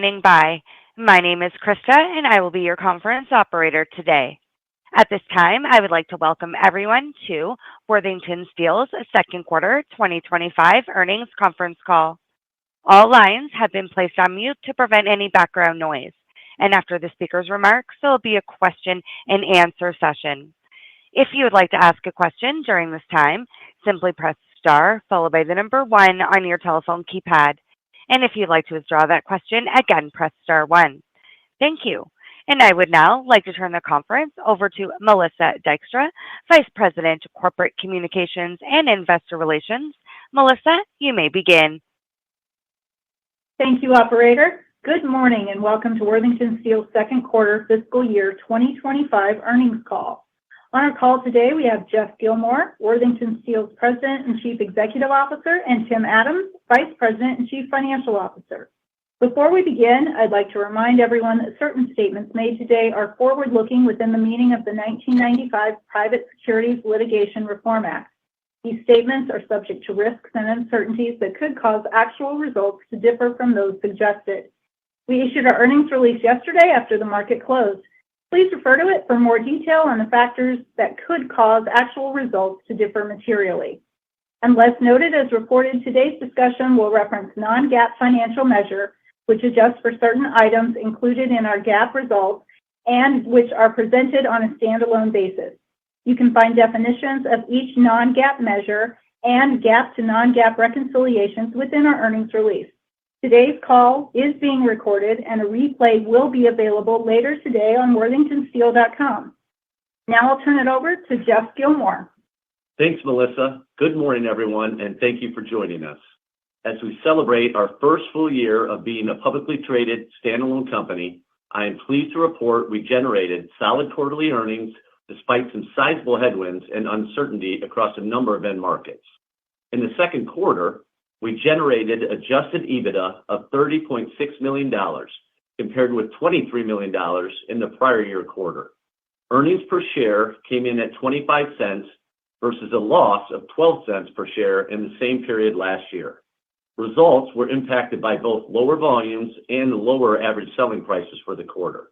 Standing by. My name is Krista, and I will be your conference operator today. At this time, I would like to welcome everyone to Worthington Steel's second quarter 2025 earnings conference call. All lines have been placed on mute to prevent any background noise, and after the speaker's remarks, there will be a question and answer session. If you would like to ask a question during this time, simply press star followed by the number one on your telephone keypad. And if you'd like to withdraw that question, again, press star one. Thank you. And I would now like to turn the conference over to Melissa Dykstra, Vice President, Corporate Communications and Investor Relations. Melissa, you may begin. Thank you, Operator. Good morning and welcome to Worthington Steel's second quarter fiscal year 2025 earnings call. On our call today, we have Jeff Gilmore, Worthington Steel's President and Chief Executive Officer, and Tim Adams, Vice President and Chief Financial Officer. Before we begin, I'd like to remind everyone that certain statements made today are forward-looking within the meaning of the 1995 Private Securities Litigation Reform Act. These statements are subject to risks and uncertainties that could cause actual results to differ from those suggested. We issued our earnings release yesterday after the market closed. Please refer to it for more detail on the factors that could cause actual results to differ materially. Unless noted as reported, today's discussion will reference non-GAAP financial measure, which adjusts for certain items included in our GAAP results and which are presented on a standalone basis. You can find definitions of each non-GAAP measure and GAAP to non-GAAP reconciliations within our earnings release. Today's call is being recorded and a replay will be available later today on worthingtonsteel.com. Now I'll turn it over to Jeff Gilmore. Thanks, Melissa. Good morning, everyone, and thank you for joining us. As we celebrate our first full year of being a publicly traded standalone company, I am pleased to report we generated solid quarterly earnings despite some sizable headwinds and uncertainty across a number of end markets. In the second quarter, we generated adjusted EBITDA of $30.6 million, compared with $23 million in the prior year quarter. Earnings per share came in at 25 cents versus a loss of 12 cents per share in the same period last year. Results were impacted by both lower volumes and lower average selling prices for the quarter.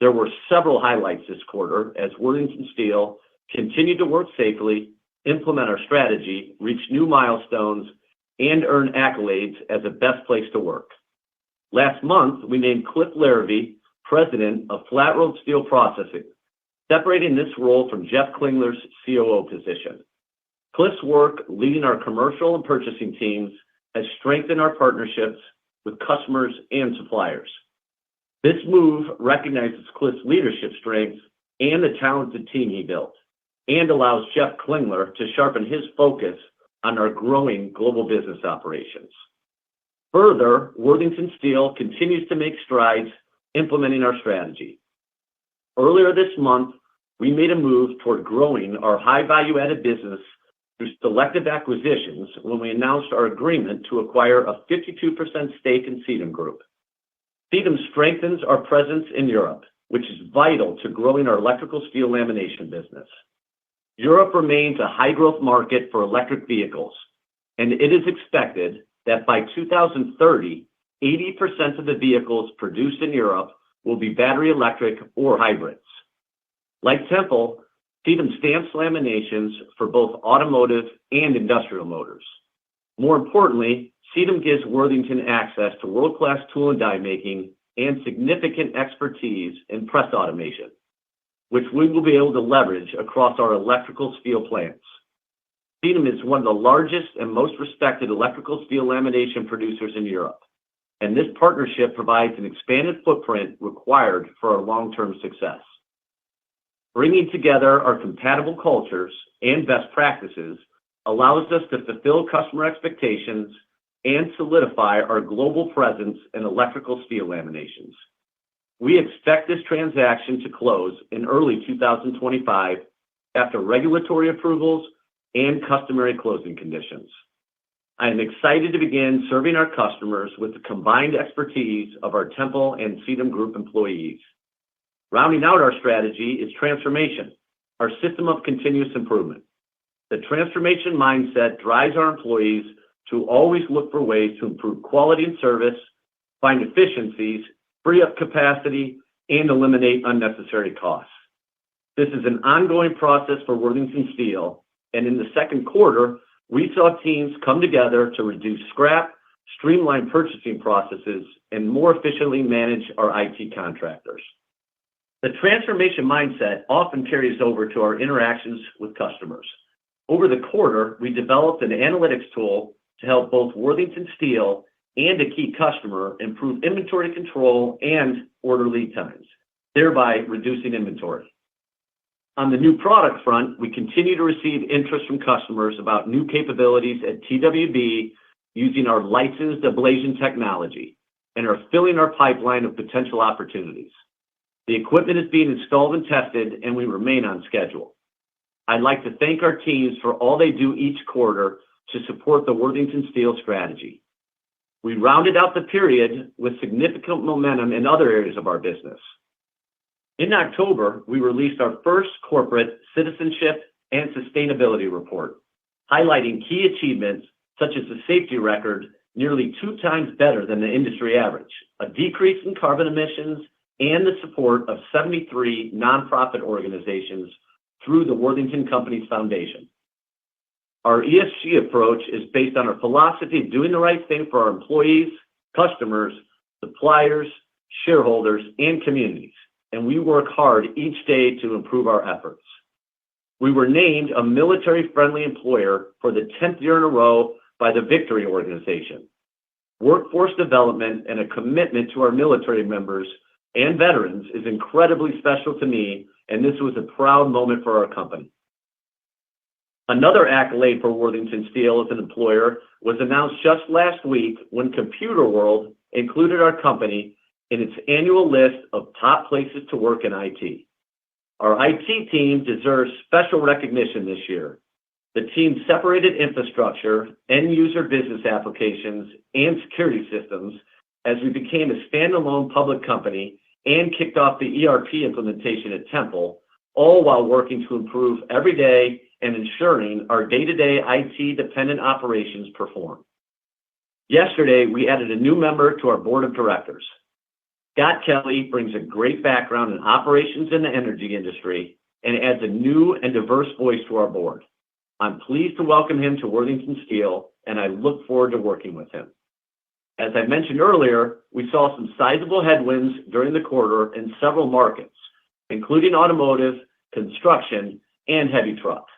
There were several highlights this quarter as Worthington Steel continued to work safely, implement our strategy, reach new milestones, and earn accolades as a best place to work. Last month, we named Cliff Larrabee President of Flat Rolled Steel Processing, separating this role from Jeff Klingler's COO position. Cliff's work leading our commercial and purchasing teams has strengthened our partnerships with customers and suppliers. This move recognizes Cliff's leadership strengths and the talented team he built, and allows Jeff Klingler to sharpen his focus on our growing global business operations. Further, Worthington Steel continues to make strides implementing our strategy. Earlier this month, we made a move toward growing our high value-added business through selective acquisitions when we announced our agreement to acquire a 52% stake in Sedum Group. Sedum strengthens our presence in Europe, which is vital to growing our electrical steel lamination business. Europe remains a high-growth market for electric vehicles, and it is expected that by 2030, 80% of the vehicles produced in Europe will be battery electric or hybrids. Like Temple, Sedum stamps laminations for both automotive and industrial motors. More importantly, Sedum gives Worthington access to world-class tool and die making and significant expertise in press automation, which we will be able to leverage across our electrical steel plants. Sedum is one of the largest and most respected electrical steel lamination producers in Europe, and this partnership provides an expanded footprint required for our long-term success. Bringing together our compatible cultures and best practices allows us to fulfill customer expectations and solidify our global presence in electrical steel laminations. We expect this transaction to close in early 2025 after regulatory approvals and customary closing conditions. I am excited to begin serving our customers with the combined expertise of our Temple and Sedum Group employees. Rounding out our strategy is transformation, our system of continuous improvement. The transformation mindset drives our employees to always look for ways to improve quality and service, find efficiencies, free up capacity, and eliminate unnecessary costs. This is an ongoing process for Worthington Steel, and in the second quarter, we saw teams come together to reduce scrap, streamline purchasing processes, and more efficiently manage our IT contractors. The transformation mindset often carries over to our interactions with customers. Over the quarter, we developed an analytics tool to help both Worthington Steel and a key customer improve inventory control and order lead times, thereby reducing inventory. On the new product front, we continue to receive interest from customers about new capabilities at TWB using our licensed ablation technology and are filling our pipeline of potential opportunities. The equipment is being installed and tested, and we remain on schedule. I'd like to thank our teams for all they do each quarter to support the Worthington Steel strategy. We rounded out the period with significant momentum in other areas of our business. In October, we released our first corporate citizenship and sustainability report, highlighting key achievements such as a safety record nearly 2 times better than the industry average, a decrease in carbon emissions, and the support of 73 nonprofit organizations through the Worthington Companies Foundation. Our ESG approach is based on our philosophy of doing the right thing for our employees, customers, suppliers, shareholders, and communities, and we work hard each day to improve our efforts. We were named a military-friendly employer for the 10th year in a row by the Victory Organization. Workforce development and a commitment to our military members and veterans is incredibly special to me, and this was a proud moment for our company. Another accolade for Worthington Steel as an employer was announced just last week when Computer World included our company in its annual list of top places to work in IT. Our IT team deserves special recognition this year. The team separated infrastructure, end-user business applications, and security systems as we became a standalone public company and kicked off the ERP implementation at Temple, all while working to improve every day and ensuring our day-to-day IT-dependent operations perform. Yesterday, we added a new member to our board of directors. Scott Kelly brings a great background in operations in the energy industry and adds a new and diverse voice to our board. I'm pleased to welcome him to Worthington Steel, and I look forward to working with him. As I mentioned earlier, we saw some sizable headwinds during the quarter in several markets, including automotive, construction, and heavy trucks.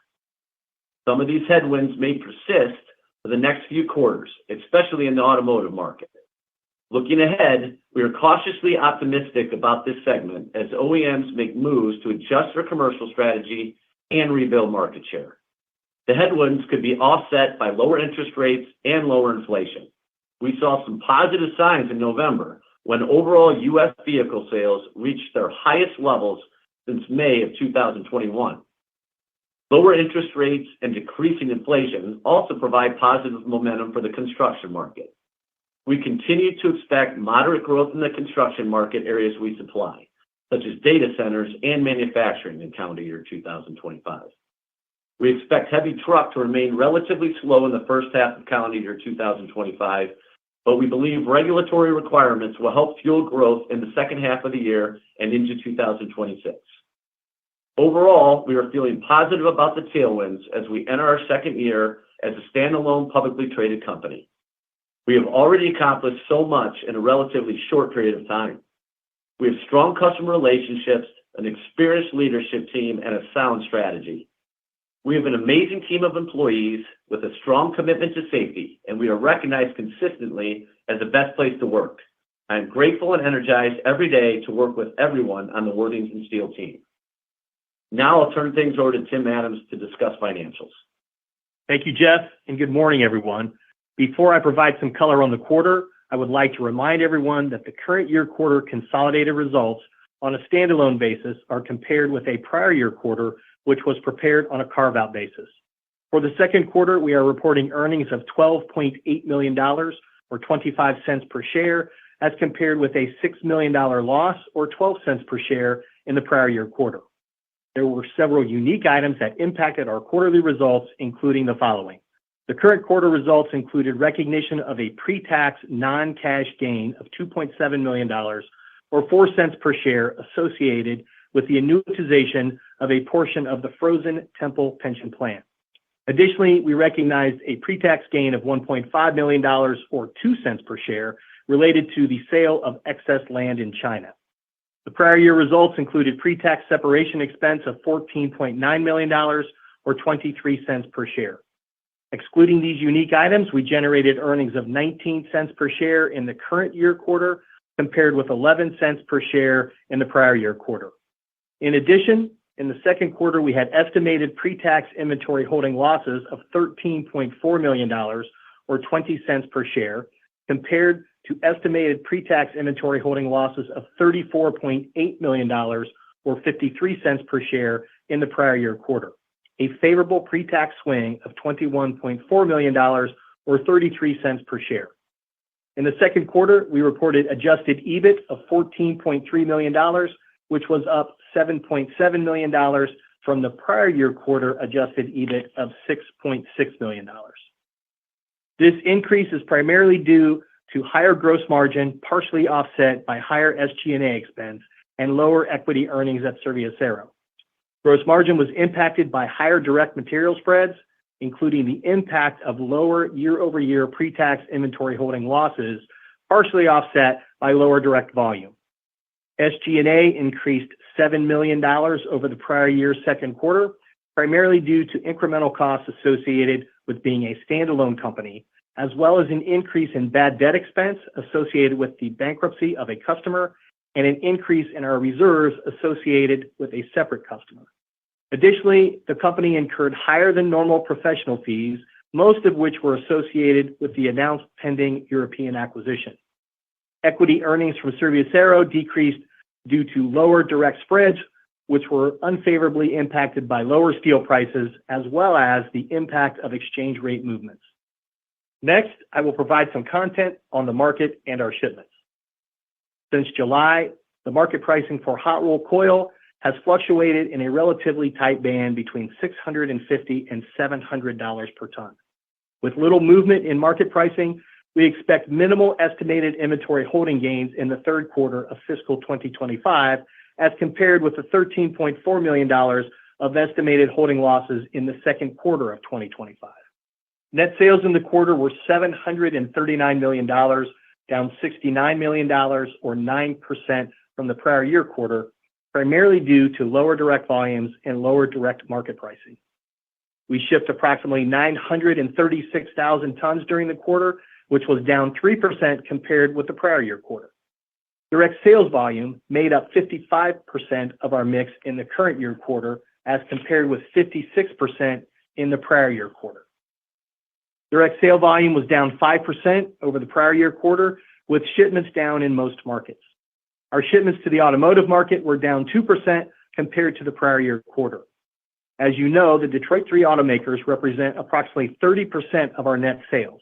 Some of these headwinds may persist for the next few quarters, especially in the automotive market. Looking ahead, we are cautiously optimistic about this segment as OEMs make moves to adjust their commercial strategy and rebuild market share. The headwinds could be offset by lower interest rates and lower inflation. We saw some positive signs in November when overall U.S. vehicle sales reached their highest levels since May of 2021. Lower interest rates and decreasing inflation also provide positive momentum for the construction market. We continue to expect moderate growth in the construction market areas we supply, such as data centers and manufacturing in calendar year 2025. We expect heavy truck to remain relatively slow in the first half of calendar year 2025, but we believe regulatory requirements will help fuel growth in the second half of the year and into 2026. Overall, we are feeling positive about the tailwinds as we enter our second year as a standalone publicly traded company. We have already accomplished so much in a relatively short period of time. We have strong customer relationships, an experienced leadership team, and a sound strategy. We have an amazing team of employees with a strong commitment to safety, and we are recognized consistently as the best place to work. I am grateful and energized every day to work with everyone on the Worthington Steel team. Now I'll turn things over to Tim Adams to discuss financials. Thank you, Jeff, and good morning, everyone. Before I provide some color on the quarter, I would like to remind everyone that the current year quarter consolidated results on a standalone basis are compared with a prior year quarter, which was prepared on a carve-out basis. For the second quarter, we are reporting earnings of $12.8 million, or 25 cents per share, as compared with a $6 million loss, or 12 cents per share, in the prior year quarter. There were several unique items that impacted our quarterly results, including the following. The current quarter results included recognition of a pre-tax non-cash gain of $2.7 million, or 4 cents per share, associated with the annuitization of a portion of the frozen Temple pension plan. Additionally, we recognized a pre-tax gain of $1.5 million, or 2 cents per share, related to the sale of excess land in China. The prior year results included pre-tax separation expense of $14.9 million, or 23 cents per share. Excluding these unique items, we generated earnings of 19 cents per share in the current year quarter, compared with 11 cents per share in the prior year quarter. In addition, in the second quarter, we had estimated pre-tax inventory holding losses of $13.4 million, or 20 cents per share, compared to estimated pre-tax inventory holding losses of $34.8 million, or 53 cents per share in the prior year quarter. A favorable pre-tax swing of $21.4 million, or 33 cents per share. In the second quarter, we reported adjusted EBIT of $14.3 million, which was up $7.7 million from the prior year quarter adjusted EBIT of $6.6 million. This increase is primarily due to higher gross margin, partially offset by higher SG&A expense and lower equity earnings at Serviacero. Gross margin was impacted by higher direct material spreads, including the impact of lower year-over-year pre-tax inventory holding losses, partially offset by lower direct volume. SG&A increased $7 million over the prior year's second quarter, primarily due to incremental costs associated with being a standalone company, as well as an increase in bad debt expense associated with the bankruptcy of a customer and an increase in our reserves associated with a separate customer. Additionally, the company incurred higher than normal professional fees, most of which were associated with the announced pending European acquisition. Equity earnings from Serviacero decreased due to lower direct spreads, which were unfavorably impacted by lower steel prices, as well as the impact of exchange rate movements. Next, I will provide some content on the market and our shipments. Since July, the market pricing for hot rolled coil has fluctuated in a relatively tight band between $650 and $700 per ton. With little movement in market pricing, we expect minimal estimated inventory holding gains in the third quarter of fiscal 2025, as compared with the $13.4 million of estimated holding losses in the second quarter of 2025. Net sales in the quarter were $739 million, down $69 million, or 9% from the prior year quarter, primarily due to lower direct volumes and lower direct market pricing. We shipped approximately 936,000 tons during the quarter, which was down 3% compared with the prior year quarter. Direct sales volume made up 55% of our mix in the current year quarter, as compared with 56% in the prior year quarter. Direct sale volume was down 5% over the prior year quarter, with shipments down in most markets. Our shipments to the automotive market were down 2% compared to the prior year quarter. As you know, the Detroit 3 automakers represent approximately 30% of our net sales.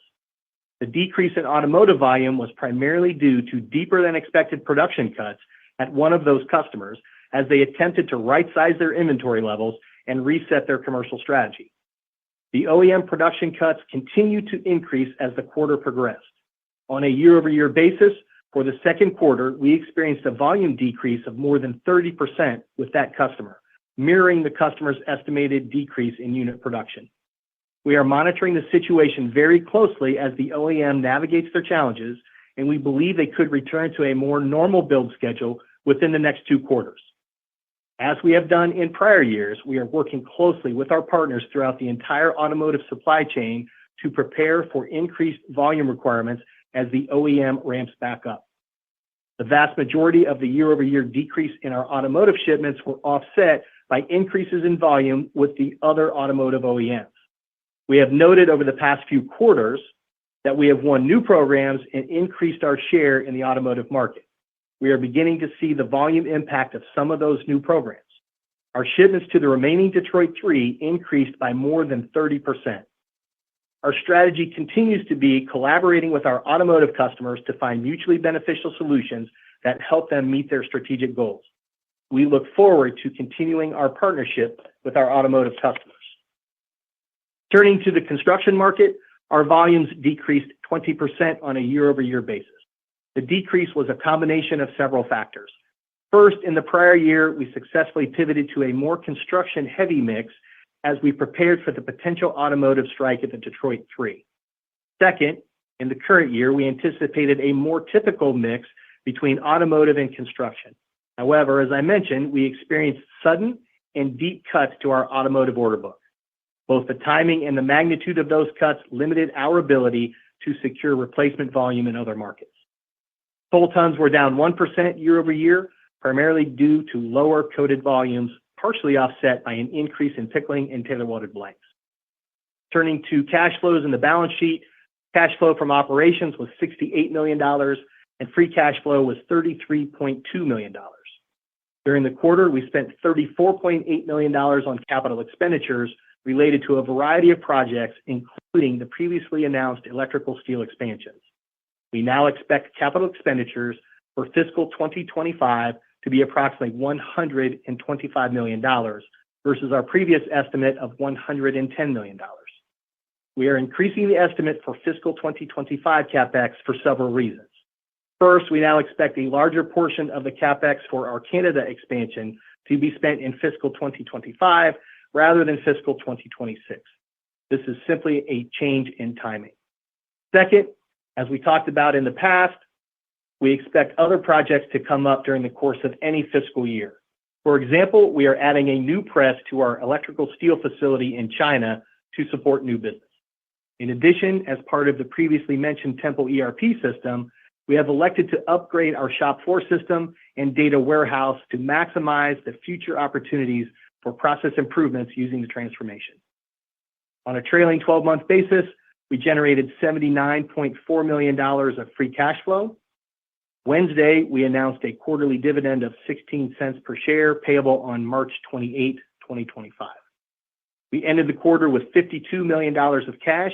The decrease in automotive volume was primarily due to deeper than expected production cuts at one of those customers as they attempted to right-size their inventory levels and reset their commercial strategy. The OEM production cuts continued to increase as the quarter progressed. On a year-over-year basis, for the second quarter, we experienced a volume decrease of more than 30% with that customer, mirroring the customer's estimated decrease in unit production. We are monitoring the situation very closely as the OEM navigates their challenges, and we believe they could return to a more normal build schedule within the next 2 quarters. As we have done in prior years, we are working closely with our partners throughout the entire automotive supply chain to prepare for increased volume requirements as the OEM ramps back up. The vast majority of the year-over-year decrease in our automotive shipments were offset by increases in volume with the other automotive OEMs. We have noted over the past few quarters that we have won new programs and increased our share in the automotive market. We are beginning to see the volume impact of some of those new programs. Our shipments to the remaining Detroit 3 increased by more than 30%. Our strategy continues to be collaborating with our automotive customers to find mutually beneficial solutions that help them meet their strategic goals. We look forward to continuing our partnership with our automotive customers. Turning to the construction market, our volumes decreased 20% on a year-over-year basis. The decrease was a combination of several factors. First, in the prior year, we successfully pivoted to a more construction-heavy mix as we prepared for the potential automotive strike at the Detroit 3. Second, in the current year, we anticipated a more typical mix between automotive and construction. However, as I mentioned, we experienced sudden and deep cuts to our automotive order book. Both the timing and the magnitude of those cuts limited our ability to secure replacement volume in other markets. Total tons were down 1% year over year, primarily due to lower coated volumes, partially offset by an increase in pickling and tailor welded blanks. Turning to cash flows in the balance sheet, cash flow from operations was $68 million, and free cash flow was $33.2 million. During the quarter, we spent $34.8 million on capital expenditures related to a variety of projects, including the previously announced electrical steel expansions. We now expect capital expenditures for fiscal 2025 to be approximately $125 million versus our previous estimate of $110 million. We are increasing the estimate for fiscal 2025 CapEx for several reasons. First, we now expect a larger portion of the CapEx for our Canada expansion to be spent in fiscal 2025 rather than fiscal 2026. This is simply a change in timing. Second, as we talked about in the past, we expect other projects to come up during the course of any fiscal year. For example, we are adding a new press to our electrical steel facility in China to support new business. In addition, as part of the previously mentioned Temple ERP system, we have elected to upgrade our shop floor system and data warehouse to maximize the future opportunities for process improvements using the transformation. On a trailing 12-month basis, we generated $79.4 million of free cash flow. Wednesday, we announced a quarterly dividend of 16 cents per share payable on March 28, 2025. We ended the quarter with $52 million of cash,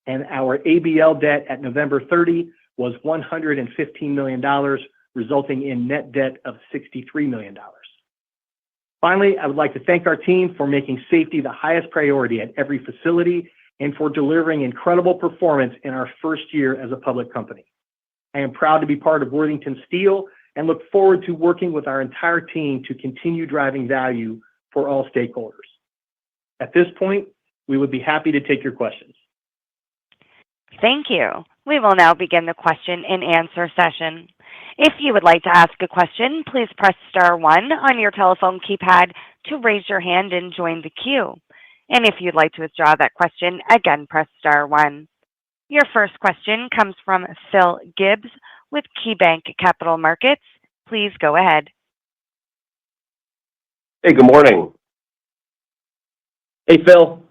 and our ABL debt at November 30 was $115 million, resulting in net debt of $63 million. Finally, I would like to thank our team for making safety the highest priority at every facility and for delivering incredible performance in our first year as a public company. I am proud to be part of Worthington Steel and look forward to working with our entire team to continue driving value for all stakeholders. At this point, we would be happy to take your questions. Thank you. We will now begin the question and answer session. If you would like to ask a question, please press star 1 on your telephone keypad to raise your hand and join the queue. And if you'd like to withdraw that question, again, press star 1. Your first question comes from Phil Gibbs with KeyBanc Capital Markets. Please go ahead. Hey, good morning. Hey, Phil.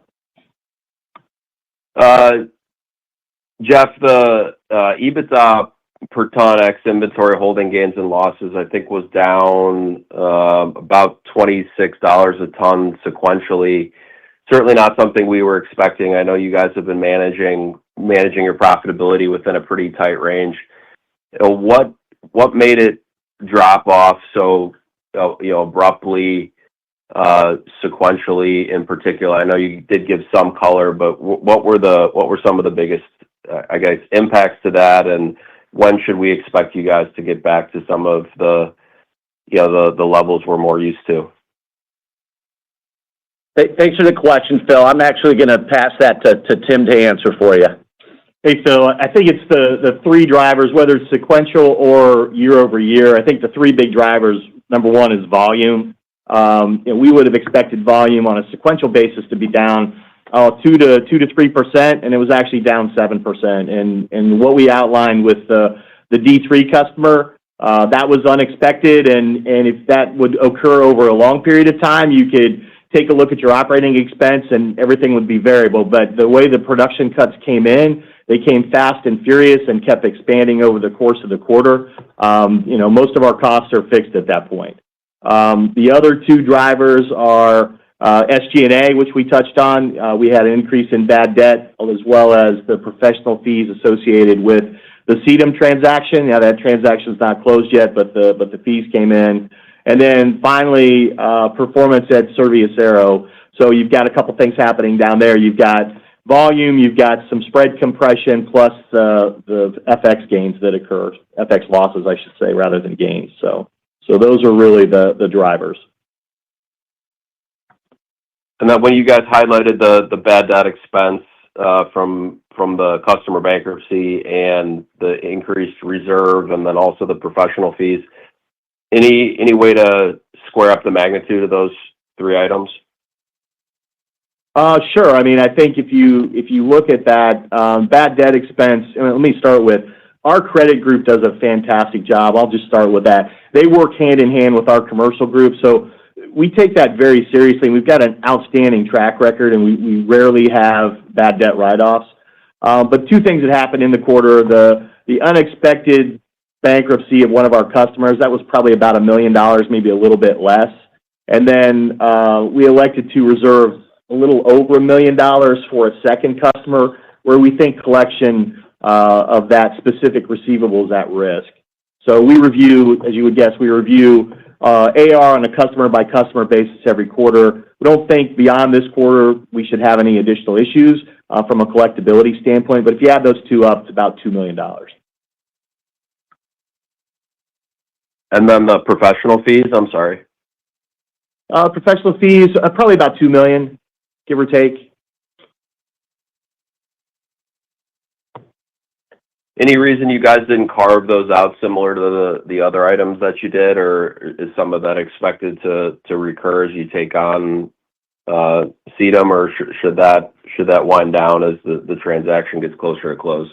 Jeff, the EBITDA per ton ex inventory holding gains and losses, I think, was down about $26 a ton sequentially. Certainly not something we were expecting. I know you guys have been managing your profitability within a pretty tight range. What made it drop off so abruptly sequentially in particular? I know you did give some color, but what were some of the biggest impacts to that, and when should we expect you guys to get back to some of the levels we're more used to? Thanks for the question, Phil. I'm actually going to pass that to Tim to answer for you. Hey, Phil, I think it's the three drivers, whether it's sequential or year over year. I think the three big drivers, number one is volume. We would have expected volume on a sequential basis to be down 2 to 3%, and it was actually down 7%. And what we outlined with the D3 customer, that was unexpected, and if that would occur over a long period of time, you could take a look at your operating expense and everything would be variable. But the way the production cuts came in, they came fast and furious and kept expanding over the course of the quarter. Most of our costs are fixed at that point. The other two drivers are SG&A, which we touched on. We had an increase in bad debt as well as the professional fees associated with the Sedum transaction. Now, that transaction is not closed yet, but the fees came in. And then finally, performance at Serviacero. So you've got a couple things happening down there. You've got volume, you've got some spread compression plus the FX gains that occur, FX losses, I should say, rather than gains. So those are really the drivers. And then when you guys highlighted the bad debt expense from the customer bankruptcy and the increased reserve and then also the professional fees, any way to square up the magnitude of those three items? Sure. I mean, I think if you look at that bad debt expense, let me start with our credit group does a fantastic job. I'll just start with that. They work hand in hand with our commercial group, so we take that very seriously. We've got an outstanding track record, and we rarely have bad debt write-offs. But two things that happened in the quarter: the unexpected bankruptcy of one of our customers, that was probably about $1 million, maybe a little bit less. And then we elected to reserve a little over $1 million for a second customer where we think collection of that specific receivable is at risk. So we review, as you would guess, AR on a customer-by-customer basis every quarter. We don't think beyond this quarter we should have any additional issues from a collectability standpoint, but if you add those two up, it's about $2 million. And then the professional fees, I'm sorry. Professional fees, probably about $2 million, give or take. Any reason you guys didn't carve those out similar to the other items that you did, or is some of that expected to recur as you take on CEDM, or should that wind down as the transaction gets closer to close?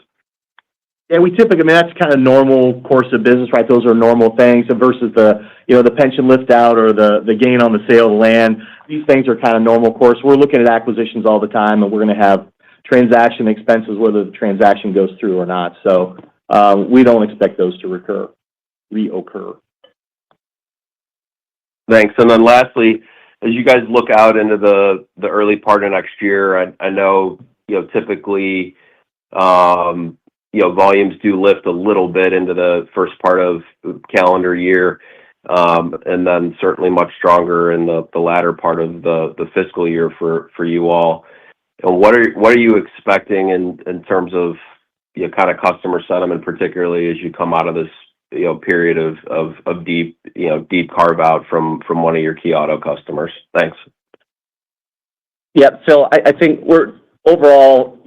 Yeah, we typically, I mean, that's kind of normal course of business, right? Those are normal things versus the pension lift out or the gain on the sale of land. These things are kind of normal course. We're looking at acquisitions all the time, and we're going to have transaction expenses whether the transaction goes through or not. So we don't expect those to reoccur. Thanks. And then lastly, as you guys look out into the early part of next year, I know typically volumes do lift a little bit into the first part of the calendar year, and then certainly much stronger in the latter part of the fiscal year for you all. And what are you expecting in terms of kind of customer sentiment, particularly as you come out of this period of deep carve out from one of your key auto customers? Thanks. Yeah, Phil, I think we're overall,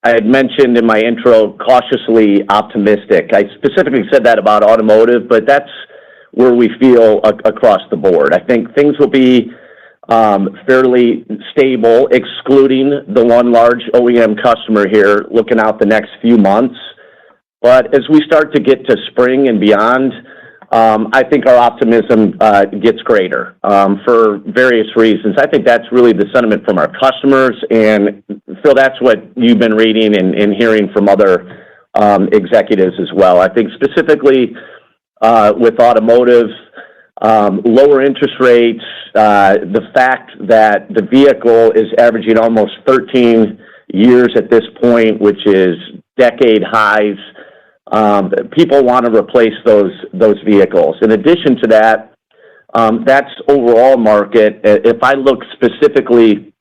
I had mentioned in my intro, cautiously optimistic. I specifically said that about automotive, but that's where we feel across the board. I think things will be fairly stable, excluding the one large OEM customer here looking out the next few months. But as we start to get to spring and beyond, I think our optimism gets greater for various reasons. I think that's really the sentiment from our customers, and Phil, that's what you've been reading and hearing from other executives as well. I think specifically with automotive, lower interest rates, the fact that the vehicle is averaging almost 13 years at this point, which is decade highs. People want to replace those vehicles. In addition to that, that's overall market. If I look specifically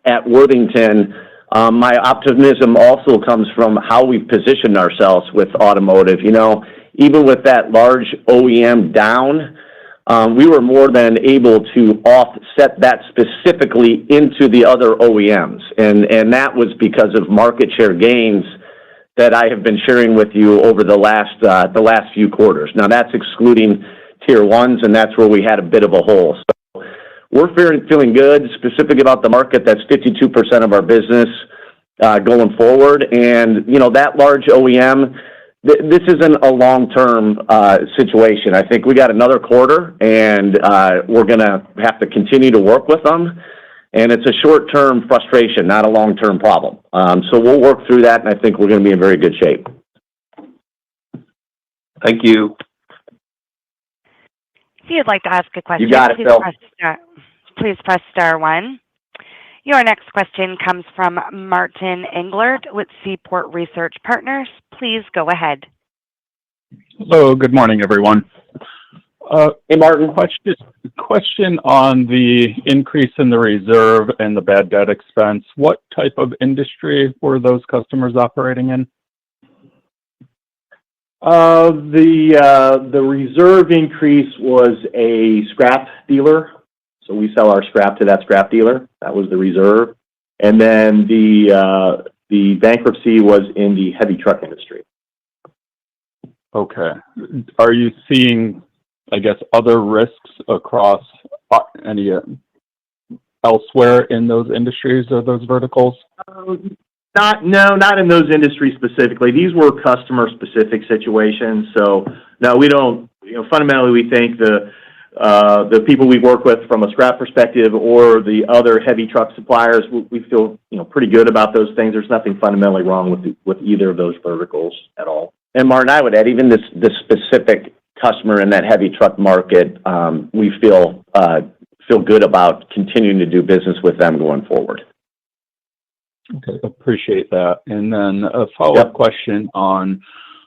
at Worthington, my optimism also comes from how we've positioned ourselves with automotive. Even with that large OEM down, we were more than able to offset that specifically into the other OEMs. And that was because of market share gains that I have been sharing with you over the last few quarters. Now, that's excluding tier ones, and that's where we had a bit of a hole. So we're feeling good, specific about the market. That's 52% of our business going forward. And, that large OEM, this isn't a long-term situation. I think we got another quarter, and we're going to have to continue to work with them. And it's a short-term frustration, not a long-term problem. So we'll work through that, and I think we're going to be in very good shape. Thank you. If you'd like to ask a question, you got it, Phil. Please press star one. Your next question comes from Martin Englert with Seaport Research Partners. Please go ahead. Hello, good morning, everyone. Hey, Martin. Question on the increase in the reserve and the bad debt expense. What type of industry were those customers operating in? The reserve increase was a scrap dealer. So we sell our scrap to that scrap dealer. That was the reserve. And then the bankruptcy was in the heavy truck industry. Okay. Are you seeing, I guess, other risks across any elsewhere in those industries or those verticals? Not in those industries specifically. These were customer-specific situations. So, no, we don't, fundamentally, we think the people we work with from a scrap perspective or the other heavy truck suppliers, we feel, pretty good about those things. There's nothing fundamentally wrong with either of those verticals at all. And Martin, I would add, even this specific customer in that heavy truck market, we feel good about continuing to do business with them going forward. Okay, appreciate that. And then a follow-up question on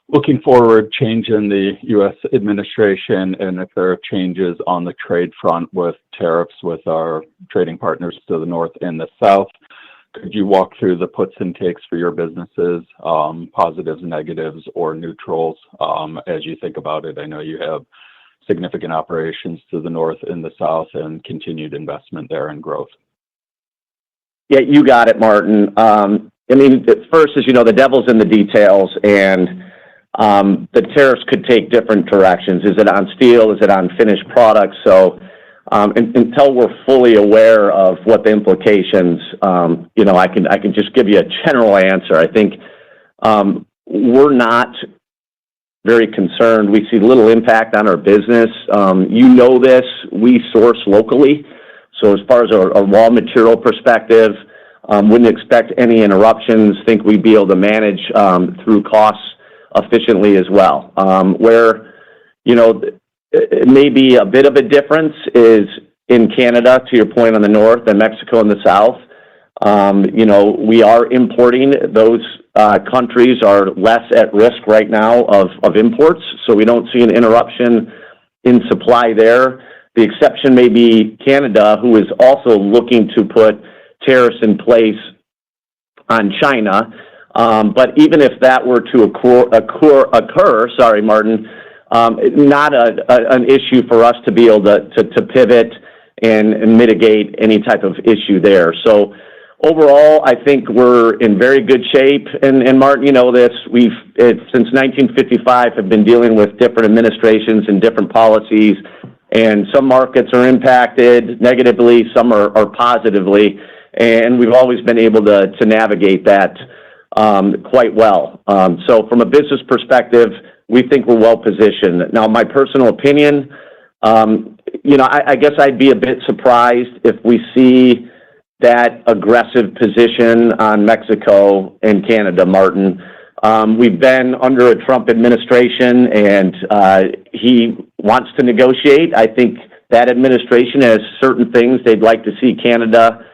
looking forward, change in the U.S. administration, and if there are changes on the trade front with tariffs with our trading partners to the north and the south. Could you walk through the puts and takes for your businesses, positives, negatives, or neutrals as you think about it? I know you have significant operations to the north and the south and continued investment there and growth. Yeah, you got it, Martin. First, as you know, the devil's in the details, and the tariffs could take different directions. Is it on steel? Is it on finished products? So until we're fully aware of what the implications, I can just give you a general answer. I think we're not very concerned. We see little impact on our business. This, we source locally. So as far as a raw material perspective, wouldn't expect any interruptions. Think we'd be able to manage through costs efficiently as well. Where, it may be a bit of a difference is in Canada, to your point, on the north, and Mexico in the south. We are importing. Those countries are less at risk right now of imports, so we don't see an interruption in supply there. The exception may be Canada, who is also looking to put tariffs in place on China. But even if that were to occur, sorry, Martin, not an issue for us to be able to pivot and mitigate any type of issue there. So overall, I think we're in very good shape. And Martin, this, since 1955 have been dealing with different administrations and different policies, and some markets are impacted negatively, some are positively, and we've always been able to navigate that quite well. So from a business perspective, we think we're well positioned. Now, my personal opinion, I guess I'd be a bit surprised if we see that aggressive position on Mexico and Canada, Martin. We've been under a Trump administration, and he wants to negotiate. I think that administration has certain things they'd like to see Canada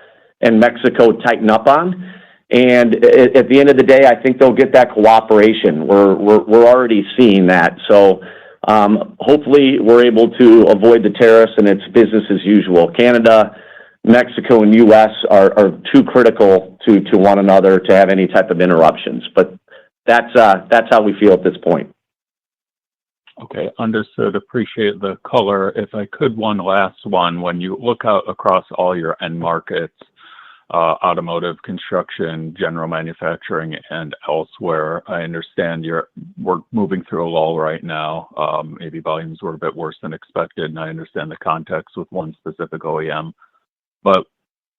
and Mexico tighten up on. And at the end of the day, I think they'll get that cooperation. We're already seeing that. So hopefully we're able to avoid the tariffs and it's business as usual. Canada, Mexico, and U.S. are too critical to one another to have any type of interruptions. But that's how we feel at this point. Okay, understood. Appreciate the color. If I could, one last one. When you look out across all your end markets, automotive, construction, general manufacturing, and elsewhere, I understand we're moving through a lull right now. Maybe volumes were a bit worse than expected, and I understand the context with one specific OEM. But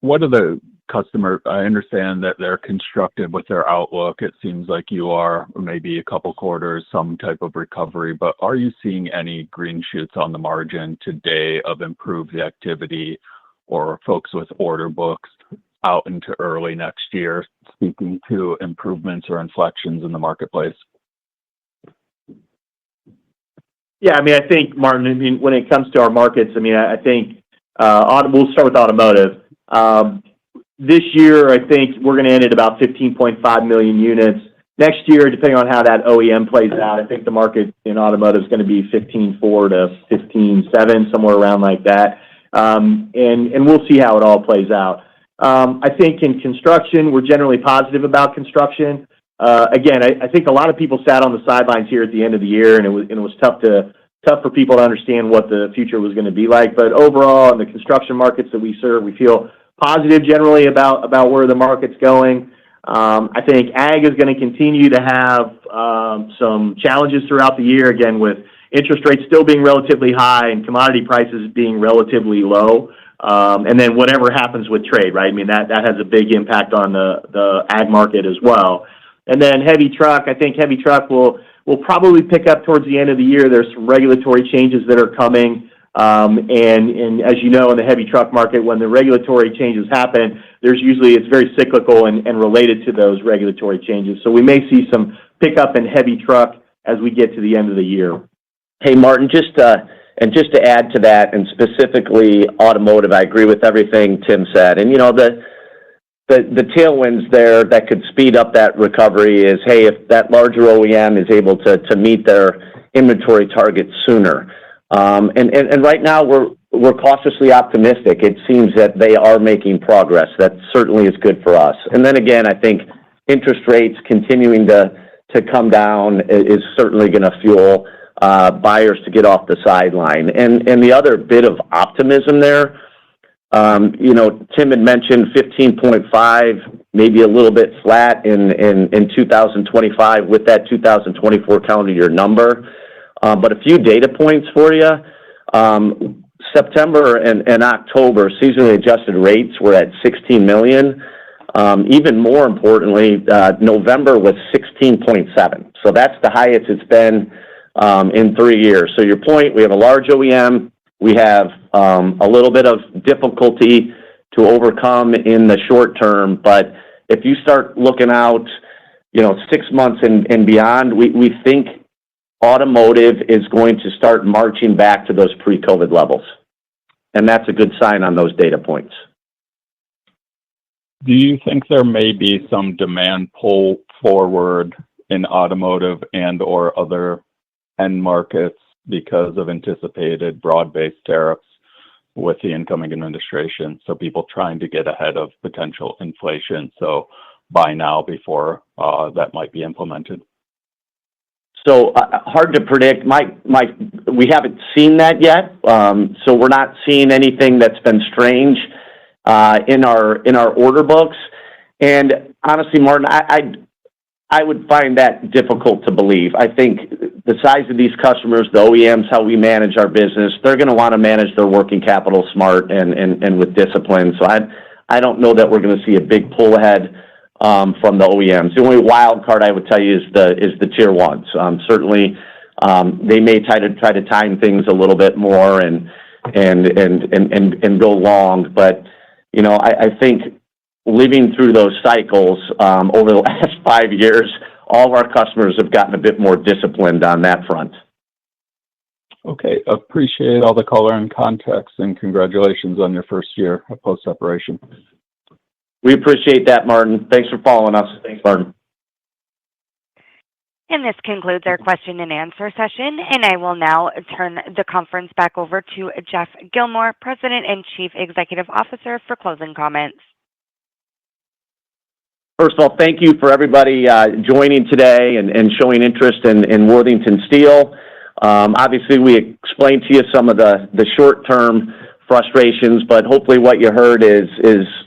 what are the customers? I understand that they're constructive with their outlook. It seems like you are, maybe a couple quarters, some type of recovery. But are you seeing any green shoots on the margin today of improved activity or folks with order books out into early next year, speaking to improvements or inflections in the marketplace? Yeah, I think, Martin, when it comes to our markets, I think we'll start with automotive. This year, I think we're going to end at about 15.5 million units. Next year, depending on how that OEM plays out, I think the market in automotive is going to be 15.4 to 15.7, somewhere around like that. And we'll see how it all plays out. I think in construction, we're generally positive about construction. Again, I think a lot of people sat on the sidelines here at the end of the year, and it was tough for people to understand what the future was going to be like. But overall, in the construction markets that we serve, we feel positive generally about where the market's going. I think ag is going to continue to have some challenges throughout the year, again, with interest rates still being relatively high and commodity prices being relatively low. And then whatever happens with trade, right? I mean, that has a big impact on the ag market as well. And then heavy truck, I think heavy truck will probably pick up towards the end of the year. There's some regulatory changes that are coming. And as you know, in the heavy truck market, when the regulatory changes happen, it's very cyclical and related to those regulatory changes. So we may see some pickup in heavy truck as we get to the end of the year. Hey, Martin, just to add to that, and specifically automotive, I agree with everything Tim said. And, the tailwinds there that could speed up that recovery is, hey, if that larger OEM is able to meet their inventory targets sooner. And right now we're cautiously optimistic. It seems that they are making progress. That certainly is good for us. And then again, I think interest rates continuing to come down is certainly going to fuel buyers to get off the sideline. And the other bit of optimism there, Tim had mentioned 15.5, maybe a little bit flat in 2025 with that 2024 calendar year number. But a few data points for you. September and October, seasonally adjusted rates were at 16 million. Even more importantly, November was 16.7. So that's the highest it's been in 3 years. So your point, we have a large OEM. We have a little bit of difficulty to overcome in the short term. But if you start looking out, 6 months and beyond, we think automotive is going to start marching back to those pre-COVID levels. And that's a good sign on those data points. Do you think there may be some demand pull forward in automotive and or other end markets because of anticipated broad-based tariffs with the incoming administration? So people trying to get ahead of potential inflation. So buy now before that might be implemented. So hard to predict. We haven't seen that yet. So we're not seeing anything that's been strange in our order books. And honestly, Martin, I would find that difficult to believe. I think the size of these customers, the OEMs, how we manage our business, they're going to want to manage their working capital smart and with discipline. So I don't know that we're going to see a big pull ahead from the OEMs. The only wild card I would tell you is the tier ones. Certainly, they may try to time things a little bit more and go long. But I think living through those cycles over the last 5 years, all of our customers have gotten a bit more disciplined on that front. Okay, appreciate all the color and context, and congratulations on your first year of post-separation. We appreciate that, Martin. Thanks for following us. Thanks, Martin. And this concludes our question and answer session. And I will now turn the conference back over to Jeff Gilmore, President and Chief Executive Officer, for closing comments. First of all, thank you for everybody joining today and showing interest in Worthington Steel. Obviously, we explained to you some of the short-term frustrations, but hopefully what you heard is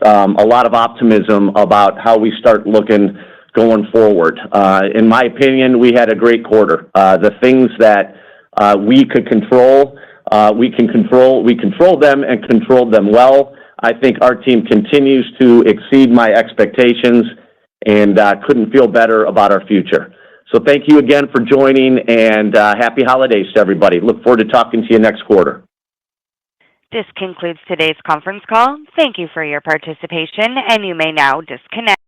a lot of optimism about how we start looking going forward. In my opinion, we had a great quarter. The things that we could control, we control them and controlled them well. I think our team continues to exceed my expectations and couldn't feel better about our future. So thank you again for joining, and happy holidays to everybody. Look forward to talking to you next quarter. This concludes today's conference call. Thank you for your participation, and you may now disconnect.